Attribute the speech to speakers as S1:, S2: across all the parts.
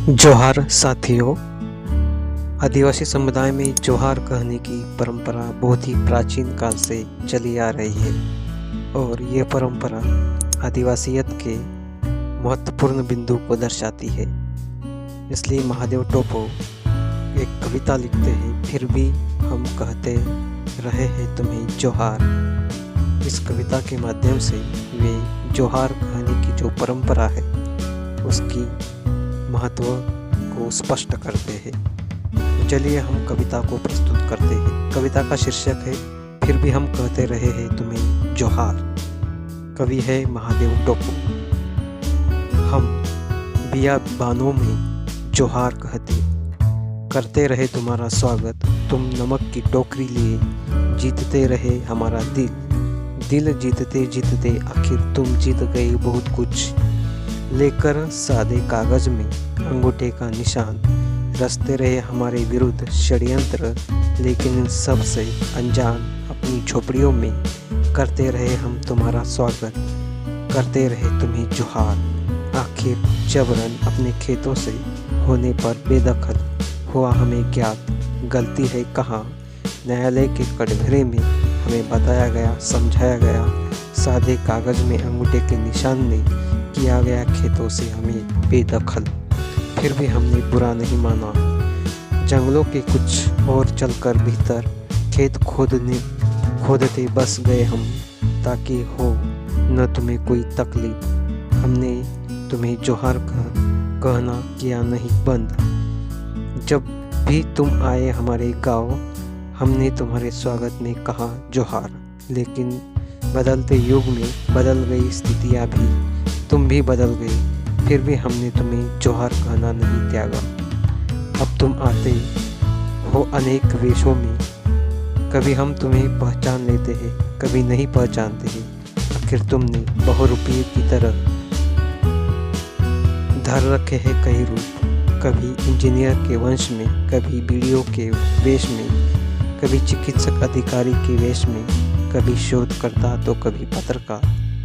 S1: जोहार साथियों। आदिवासी समुदाय में जोहार कहने की परंपरा बहुत ही प्राचीन काल से चली आ रही है और ये परंपरा आदिवासियत के महत्वपूर्ण बिंदु को दर्शाती है। इसलिए महादेव टोपो एक कविता लिखते हैं, फिर भी हम कहते रहे हैं तुम्हें जोहार। इस कविता के माध्यम से वे जोहार कहने की जो परंपरा है उसकी महत्व को स्पष्ट करते हैं। चलिए हम कविता को प्रस्तुत करते हैं। कविता का शीर्षक है फिर भी हम कहते रहे हैं तुम्हें जोहार। कवि है महादेव टोपो। हम बियाबानों में जोहार कहते करते रहे तुम्हारा स्वागत। तुम नमक की टोकरी लिए जीतते रहे हमारा दिल जीतते जीतते आखिर तुम जीत गए बहुत कुछ। लेकर सादे कागज में अंगूठे का निशान रचते रहे हमारे विरुद्ध षड्यंत्र, लेकिन इन सब से अनजान अपनी झोपड़ियों में करते रहे हम तुम्हारा स्वागत। करते रहे तुम्हें जोहार। आखिर जबरन अपने खेतों से होने पर बेदखल हुआ हमें ज्ञात। गलती है कहाँ? न्यायालय के कटघरे में हमें बताया गया, समझाया गया। सादे कागज में अंगूठे के निशान ने किया गया खेतों से हमें बेदखल। फिर भी हमने बुरा नहीं माना। जंगलों के कुछ और चलकर भीतर खेत खोदते बस गए हम, ताकि हो न तुम्हें कोई तकलीफ। हमने तुम्हें जोहार कहना किया नहीं बंद। जब भी तुम आए हमारे गांव हमने तुम्हारे स्वागत में कहा जोहार। लेकिन बदलते युग में बदल गई स्थितियाँ भी, तुम भी बदल गए। फिर भी हमने तुम्हें जोहार कहना नहीं त्यागा। अब तुम आते हो अनेक वेशों में, कभी हम तुम्हें पहचान लेते हैं, कभी नहीं पहचानते हैं। आखिर तुमने बहुरूपी की तरह धर रखे हैं कई रूप। कभी इंजीनियर के वंश में, कभी बीडीओ के वेश में, कभी चिकित्सक अधिकारी के वेश में, कभी शोधकर्ता तो कभी पत्रकार,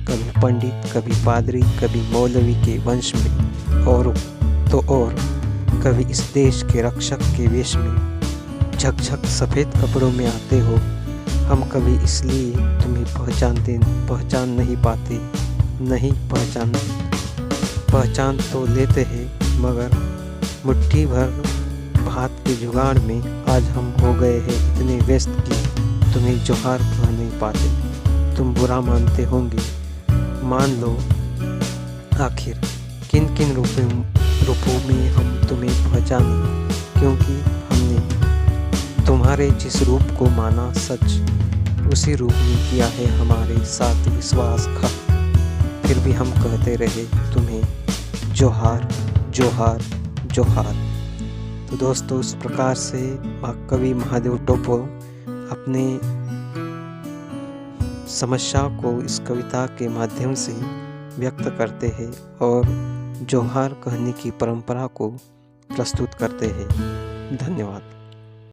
S1: कभी पंडित, कभी पादरी, कभी मौलवी के वंश में, और कभी इस देश के रक्षक के वेश में। झकझक सफ़ेद कपड़ों में आते हो हम, कभी इसलिए तुम्हें पहचान नहीं पाते। नहीं पहचान तो लेते हैं, मगर मुट्ठी भर भात के जुगाड़ में आज हम हो गए हैं इतने व्यस्त कि तुम्हें जोहार कह नहीं पाते। तुम बुरा मानते होंगे, मान लो। आखिर किन किन रूपों में हम तुम्हें पहचाने, क्योंकि हमने तुम्हारे जिस रूप को माना सच, उसी रूप में किया है हमारे साथ विश्वासघात। फिर भी हम कहते रहे तुम्हें जोहार जोहार जोहार। तो दोस्तों, इस प्रकार से कवि महादेव टोपो अपने समस्या को इस कविता के माध्यम से व्यक्त करते हैं और जोहार कहने की परंपरा को प्रस्तुत करते हैं। धन्यवाद।